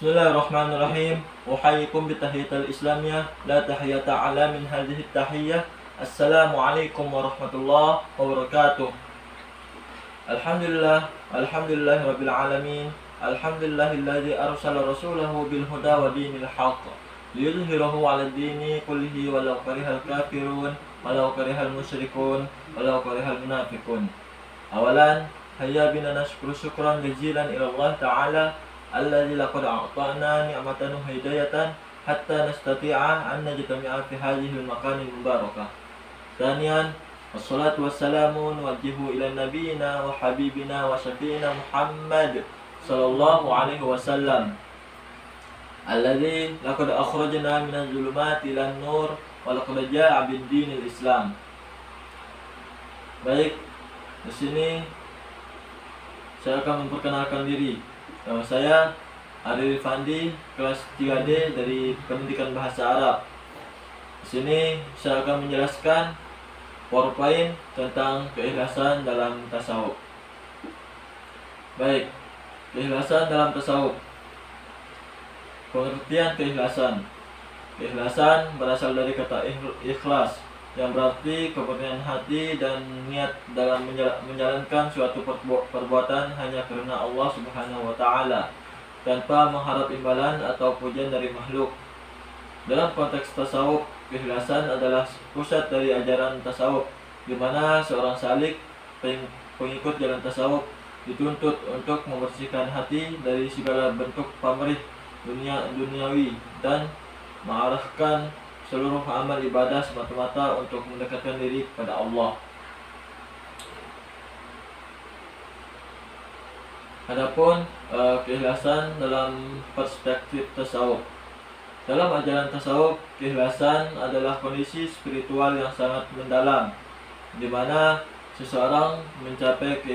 Bismillahirrahmanirrahim. Uhayyikum bitahiyatil islamiyah, la tahiyata ala min hadhihi tahiyyah. Assalamualaikum warahmatullahi wabarakatuh. Alhamdulillah rabbil alamin. Alhamdulillahilladzi arsala rasulahu bil huda wa dinil haqq liyudhhirahu 'alad dini kullihi walau karihal kafirun walau karihal musyrikun walau karihal munafiqun. Awalan, hayya bina nashkuru syukran jazilan ila Allah Ta'ala alladzi laqad a'tana ni'matan hidayatan hatta nastati'a an najtami'a fi hadhihi al-makanil mubarakah. Thaniyan, wassalatu wassalamu nuwajjihu ila nabiyyina wa habibina wa syafi'ina Muhammad sallallahu alaihi wasallam alladzi laqad akhrajna minadh dhulumati ilan nur wa laqad jaa'a bid-dinil Islam. Baik, di sini saya akan memperkenalkan diri. Nama saya Aril Fandi, kelas 3D dari Pendidikan Bahasa Arab. Di sini saya akan menjelaskan PowerPoint tentang keikhlasan dalam tasawuf. Baik, keikhlasan dalam tasawuf. Pengertian keikhlasan. Keikhlasan berasal dari kata ikhlas, yang berarti kemurnian hati dan niat dalam menjalankan suatu perbuatan hanya karena Allah Subhanahu wa Ta'ala, tanpa mengharap imbalan atau pujian dari makhluk. Dalam konteks tasawuf, keikhlasan adalah pusat dari ajaran tasawuf, di mana seorang salik, pengikut jalan tasawuf, dituntut untuk membersihkan hati dari segala bentuk pamrih duniawi dan mengarahkan seluruh amal ibadah semata-mata untuk mendekatkan diri kepada Allah. Adapun keikhlasan dalam perspektif tasawuf. Dalam ajaran tasawuf, keikhlasan adalah kondisi spiritual yang sangat mendalam, di mana seseorang mencapai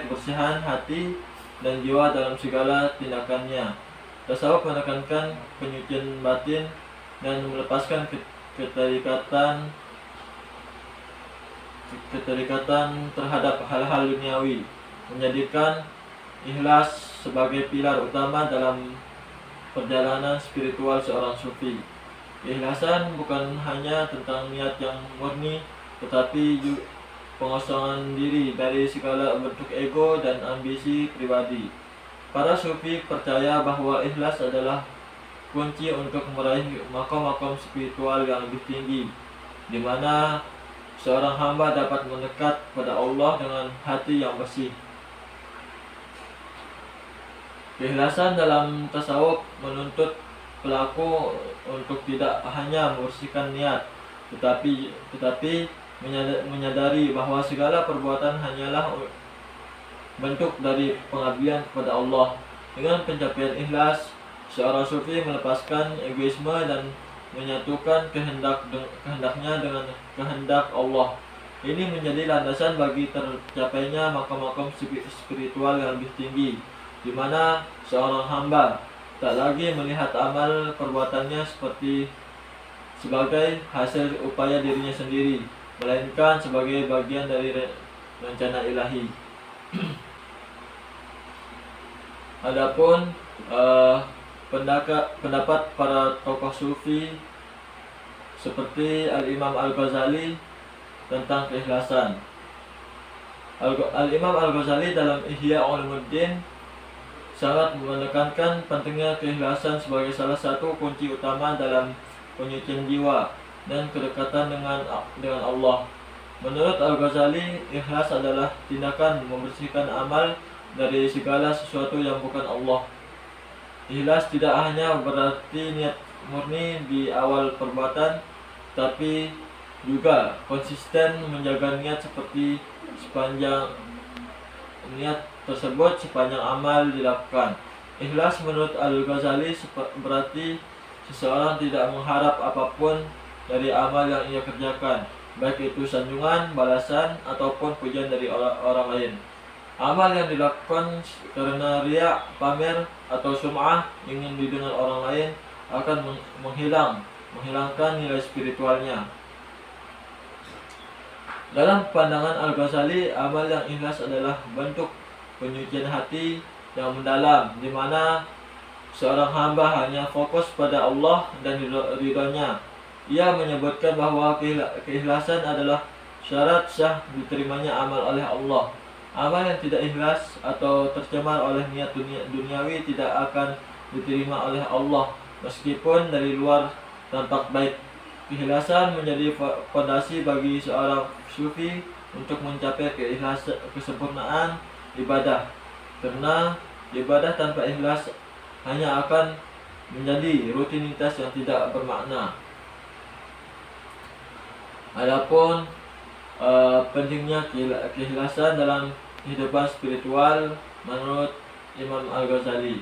kebersihan hati dan jiwa dalam segala tindakannya. Tasawuf menekankan penyucian batin dan melepaskan keterikatan terhadap hal-hal duniawi, menjadikan ikhlas sebagai pilar utama dalam perjalanan spiritual seorang sufi. Keikhlasan bukan hanya tentang niat yang murni, tetapi juga pengosongan diri dari segala bentuk ego dan ambisi pribadi. Para sufi percaya bahwa ikhlas adalah kunci untuk meraih makom-makom spiritual yang lebih tinggi, di mana seorang hamba dapat mendekat pada Allah dengan hati yang bersih. Keikhlasan dalam tasawuf menuntut pelaku untuk tidak hanya membersihkan niat, tetapi menyadari bahwa segala perbuatan hanyalah bentuk dari pengabdian kepada Allah. Dengan pencapaian ikhlas, seorang sufi melepaskan egoisme dan menyatukan kehendaknya dengan kehendak Allah. Ini menjadi landasan bagi tercapainya makom-makom spiritual yang lebih tinggi, di mana seorang hamba tak lagi melihat amal perbuatannya sebagai hasil upaya dirinya sendiri, melainkan sebagai bagian dari rencana ilahi. Adapun pendapat para tokoh sufi seperti Al-Imam Al-Ghazali tentang keikhlasan. Al-Imam Al-Ghazali dalam Ihya Ulumuddin sangat menekankan pentingnya keikhlasan sebagai salah satu kunci utama dalam penyucian jiwa dan kedekatan dengan Allah. Menurut Al-Ghazali, ikhlas adalah tindakan membersihkan amal dari segala sesuatu yang bukan Allah. Ikhlas tidak hanya berarti niat murni di awal perbuatan, tapi juga konsisten menjaga niat sepanjang amal dilakukan. Ikhlas menurut Al-Ghazali berarti seseorang tidak mengharap apapun dari amal yang ia kerjakan, baik itu sanjungan, balasan, ataupun pujian dari orang lain. Amal yang dilakukan karena riya, pamer, atau sum'ah, ingin didengar orang lain, akan menghilangkan nilai spiritualnya. Dalam pandangan Al-Ghazali, amal yang ikhlas adalah bentuk penyucian hati yang mendalam, di mana seorang hamba hanya fokus pada Allah dan ridhonya. Ia menyebutkan bahwa keikhlasan adalah syarat sah diterimanya amal oleh Allah. Amal yang tidak ikhlas atau tercemar oleh niat duniawi tidak akan diterima oleh Allah, meskipun dari luar tampak baik. Keikhlasan menjadi fondasi bagi seorang sufi untuk mencapai kesempurnaan ibadah. Karena ibadah tanpa ikhlas hanya akan menjadi rutinitas yang tidak bermakna. Adapun pentingnya keikhlasan dalam kehidupan spiritual menurut Imam Al-Ghazali.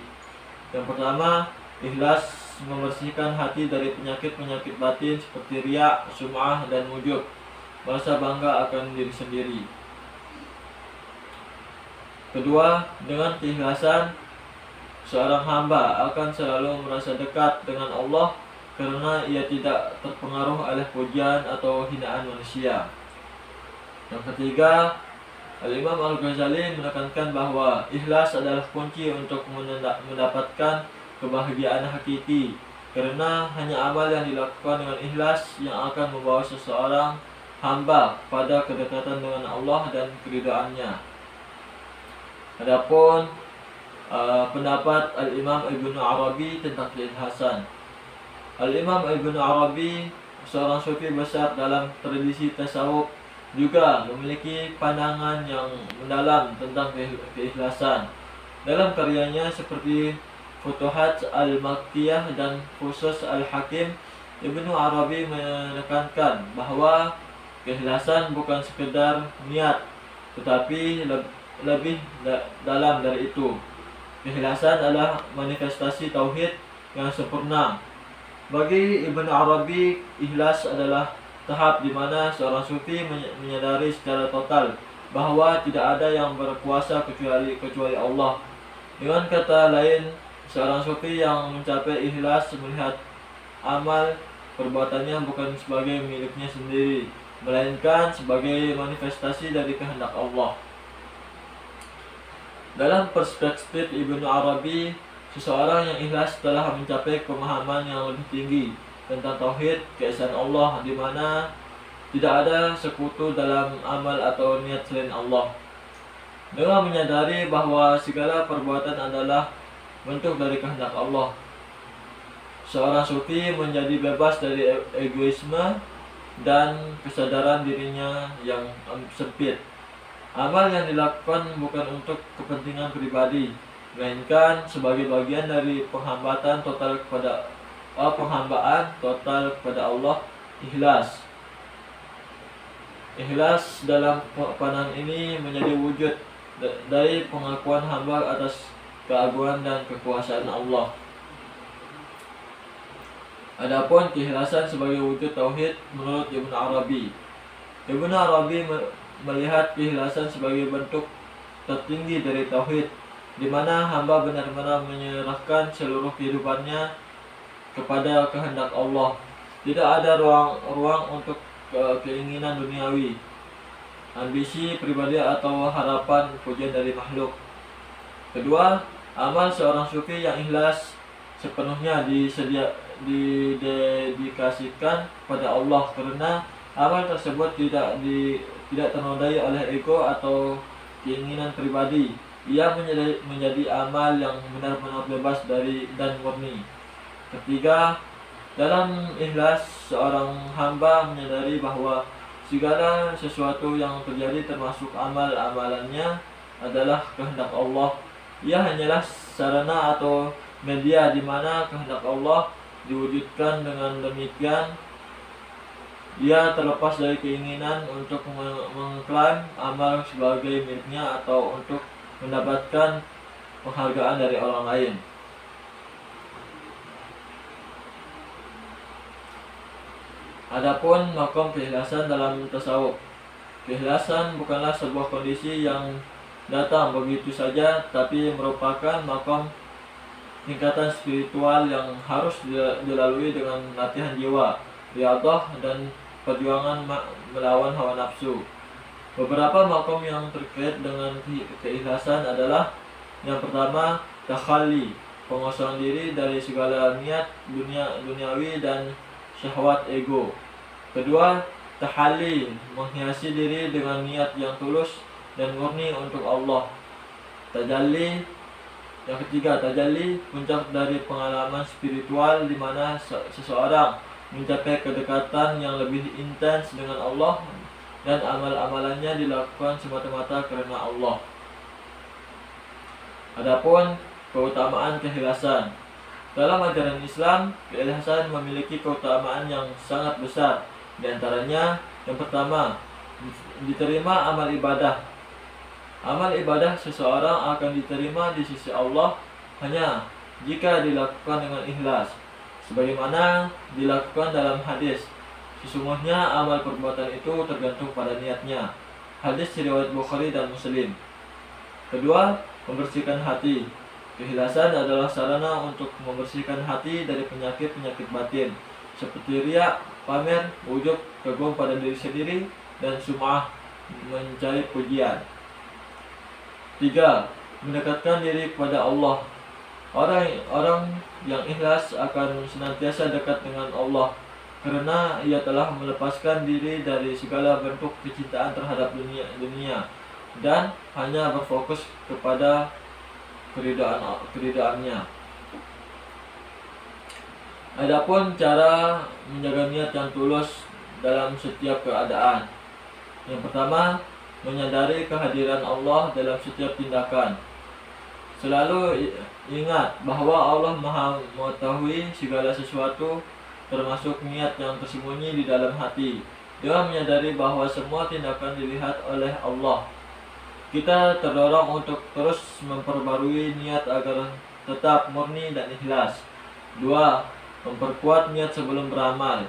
Yang pertama, ikhlas membersihkan hati dari penyakit-penyakit batin seperti riya, sum'ah, dan ujub, merasa bangga akan diri sendiri. Kedua, dengan keikhlasan seorang hamba akan selalu merasa dekat dengan Allah karena ia tidak terpengaruh oleh pujian atau hinaan manusia. Yang ketiga, Al-Imam Al-Ghazali menekankan bahwa ikhlas adalah kunci untuk mendapatkan kebahagiaan hakiki, karena hanya amal yang dilakukan dengan ikhlas yang akan membawa seseorang hamba pada kedekatan dengan Allah dan keridhaannya. Adapun pendapat Al-Imam Ibnu Arabi tentang keikhlasan. Al-Imam Ibnu Arabi, seorang sufi besar dalam tradisi tasawuf, juga memiliki pandangan yang mendalam tentang keikhlasan. Dalam karyanya seperti Futuhat Al-Makkiyah dan Fusus Al-Hakim, Ibnu Arabi menekankan bahwa keikhlasan bukan sekedar niat, tetapi lebih dalam dari itu. Keikhlasan adalah manifestasi tauhid yang sempurna. Bagi Ibnu Arabi, ikhlas adalah tahap di mana seorang sufi menyadari secara total bahwa tidak ada yang berkuasa kecuali Allah. Dengan kata lain, seorang sufi yang mencapai ikhlas melihat amal perbuatannya bukan sebagai miliknya sendiri, melainkan sebagai manifestasi dari kehendak Allah. Dalam perspektif Ibnu Arabi, seseorang yang ikhlas telah mencapai pemahaman yang lebih tinggi tentang tauhid keesaan Allah, di mana tidak ada sekutu dalam amal atau niat selain Allah. Dengan menyadari bahwa segala perbuatan adalah bentuk dari kehendak Allah, seorang sufi menjadi bebas dari egoisme dan kesadaran dirinya yang sempit. Amal yang dilakukan bukan untuk kepentingan pribadi, melainkan sebagai bagian dari penghambaan total kepada Allah. Ikhlas dalam pandangan ini menjadi wujud dari pengakuan hamba atas keagungan dan kekuasaan Allah. Adapun keikhlasan sebagai wujud tauhid menurut Ibnu Arabi. Ibnu Arabi melihat keikhlasan sebagai bentuk tertinggi dari tauhid, di mana hamba benar-benar menyerahkan seluruh kehidupannya kepada kehendak Allah. Tidak ada ruang untuk keinginan duniawi, ambisi pribadi atau harapan pujian dari makhluk. Kedua, amal seorang sufi yang ikhlas sepenuhnya didedikasikan pada Allah, karena amal tersebut tidak ternodai oleh ego atau keinginan pribadi. Ia menjadi amal yang benar-benar bebas dari dan murni. Ketiga, dalam ikhlas seorang hamba menyadari bahwa segala sesuatu yang terjadi termasuk amalannya adalah kehendak Allah. Ia hanyalah sarana atau media di mana kehendak Allah diwujudkan. Dengan demikian, ia terlepas dari keinginan untuk mengklaim amal sebagai miliknya atau untuk mendapatkan penghargaan dari orang lain. Adapun makom keikhlasan dalam tasawuf. Keikhlasan bukanlah sebuah kondisi yang datang begitu saja, tapi merupakan makom tingkatan spiritual yang harus dilalui dengan latihan jiwa, riyadhah, dan perjuangan melawan hawa nafsu. Beberapa makom yang terkait dengan keikhlasan adalah Yang pertama, takhalli, pengosongan diri dari segala niat duniawi dan syahwat ego. Kedua, tahalli, menghiasi diri dengan niat yang tulus dan murni untuk Allah. Tajalli, yang ketiga, tajalli, puncak dari pengalaman spiritual di mana seseorang mencapai kedekatan yang lebih intens dengan Allah dan amal-amalannya dilakukan semata-mata karena Allah. Adapun keutamaan keikhlasan. Dalam ajaran Islam, keikhlasan memiliki keutamaan yang sangat besar. Di antaranya, yang pertama, diterima amal ibadah. Amal ibadah seseorang akan diterima di sisi Allah hanya jika dilakukan dengan ikhlas. Sebagaimana dilakukan dalam hadis, sesungguhnya amal perbuatan itu tergantung pada niatnya. Hadis riwayat Bukhari dan Muslim. Kedua, membersihkan hati. Keikhlasan adalah sarana untuk membersihkan hati dari penyakit-penyakit batin seperti riya, pamer, ujub, kagum pada diri sendiri, dan sum'ah, mencari pujian. 3. Mendekatkan diri kepada Allah. Orang yang ikhlas akan senantiasa dekat dengan Allah karena ia telah melepaskan diri dari segala bentuk kecintaan terhadap dunia dan hanya berfokus kepada keridhaannya. Adapun cara menjaga niat yang tulus dalam setiap keadaan. Yang pertama, menyadari kehadiran Allah dalam setiap tindakan. Selalu ingat bahwa Allah Maha mengetahui segala sesuatu, termasuk niat yang tersembunyi di dalam hati. Dengan menyadari bahwa semua tindakan dilihat oleh Allah, kita terdorong untuk terus memperbarui niat agar tetap murni dan ikhlas. 2. Memperkuat niat sebelum beramal.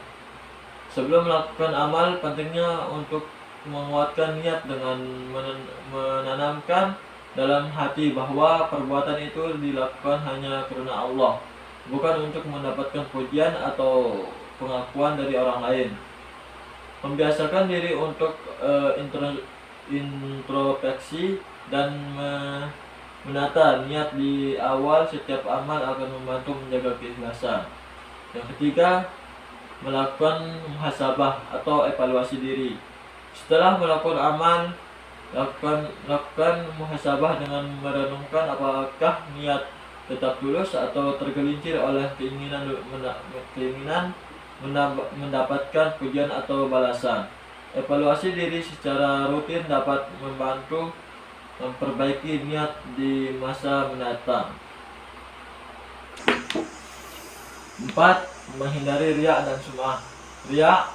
Sebelum melakukan amal, pentingnya untuk menguatkan niat dengan menanamkan dalam hati bahwa perbuatan itu dilakukan hanya karena Allah, bukan untuk mendapatkan pujian atau pengakuan dari orang lain. Membiasakan diri untuk introspeksi dan menata niat di awal setiap amal akan membantu menjaga keikhlasan. Yang ketiga, melakukan muhasabah atau evaluasi diri. Setelah melakukan amal, lakukan muhasabah dengan merenungkan apakah niat tetap tulus atau tergelincir oleh keinginan mendapatkan pujian atau balasan. Evaluasi diri secara rutin dapat membantu memperbaiki niat di masa mendatang. 4. Menghindari riya dan sum'ah. Riya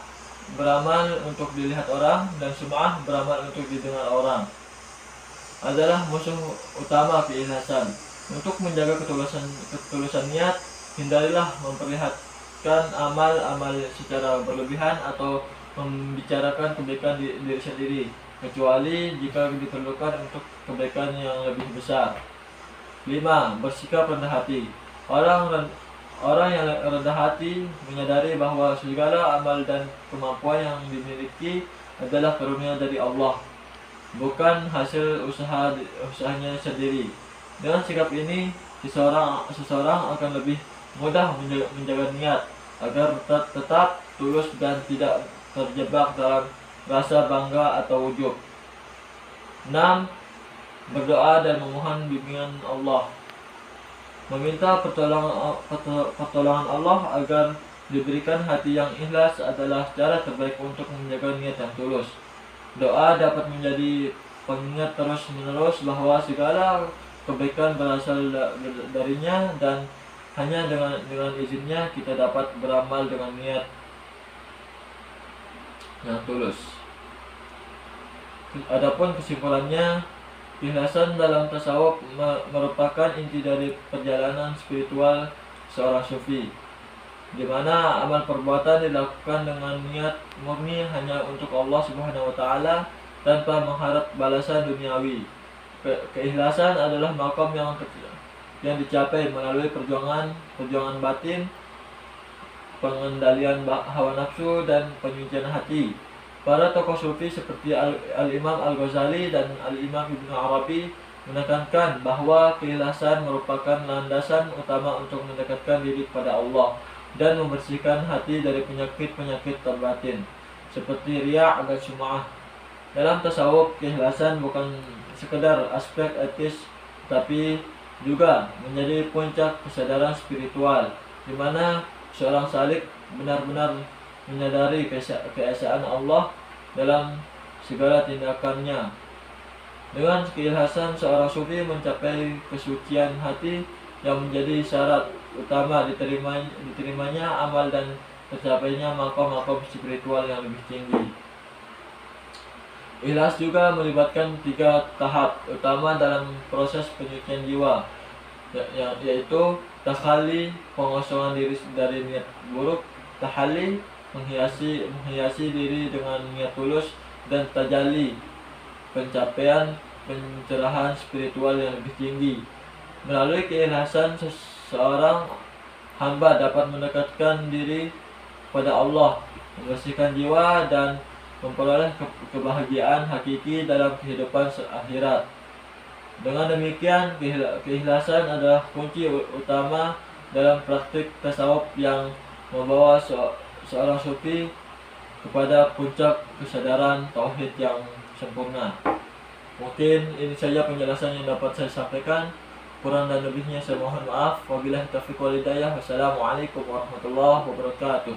beramal untuk dilihat orang dan sum'ah beramal untuk didengar orang adalah musuh utama keikhlasan. Untuk menjaga ketulusan niat, hindarilah memperlihatkan amal-amal secara berlebihan atau membicarakan kebaikan diri sendiri, kecuali jika diperlukan untuk kebaikan yang lebih besar. 5. Bersikap rendah hati. Orang yang rendah hati menyadari bahwa segala amal dan kemampuan yang dimiliki adalah karunia dari Allah, bukan hasil usahanya sendiri. Dengan sikap ini, seseorang akan lebih mudah menjaga niat agar tetap tulus dan tidak terjebak dalam rasa bangga atau ujub. 6. Berdoa dan memohon bimbingan Allah. Meminta pertolongan Allah agar diberikan hati yang ikhlas adalah cara terbaik untuk menjaga niat yang tulus. Doa dapat menjadi pengingat terus-menerus bahwa segala kebaikan berasal darinya dan hanya dengan izinnya kita dapat beramal dengan niat yang tulus. Adapun kesimpulannya, keikhlasan dalam tasawuf merupakan inti dari perjalanan spiritual seorang sufi, di mana amal perbuatan dilakukan dengan niat murni hanya untuk Allah Subhanahu wa taala tanpa mengharap balasan duniawi. Keikhlasan adalah maqam yang dicapai melalui perjuangan batin, pengendalian hawa nafsu dan penyucian hati. Para tokoh sufi seperti Al-Imam Al-Ghazali dan Al-Imam Ibnu Arabi menekankan bahwa keikhlasan merupakan landasan utama untuk mendekatkan diri kepada Allah dan membersihkan hati dari penyakit-penyakit terbatin seperti riya dan sum'ah. Dalam tasawuf, keikhlasan bukan sekedar aspek etis tapi juga menjadi puncak kesadaran spiritual di mana seorang salik benar-benar menyadari keesaan Allah dalam segala tindakannya. Dengan keikhlasan, seorang sufi mencapai kesucian hati yang menjadi syarat utama diterimanya amal dan tercapainya makom-makom spiritual yang lebih tinggi. Ikhlas juga melibatkan 3 tahap utama dalam proses penyucian jiwa, yaitu takhali, pengosongan diri dari niat buruk, tahalli, menghiasi diri dengan niat tulus, dan tajalli, pencapaian pencerahan spiritual yang lebih tinggi. Melalui keikhlasan, seorang hamba dapat mendekatkan diri pada Allah, membersihkan jiwa, dan memperoleh kebahagiaan hakiki dalam kehidupan akhirat. Dengan demikian, keikhlasan adalah kunci utama dalam praktik tasawuf yang membawa seorang sufi kepada puncak kesadaran tauhid yang sempurna. Mungkin ini saja penjelasan yang dapat saya sampaikan. Kurang dan lebihnya saya mohon maaf. Wabillahi taufiq wal hidayah. Wassalamualaikum warahmatullahi wabarakatuh.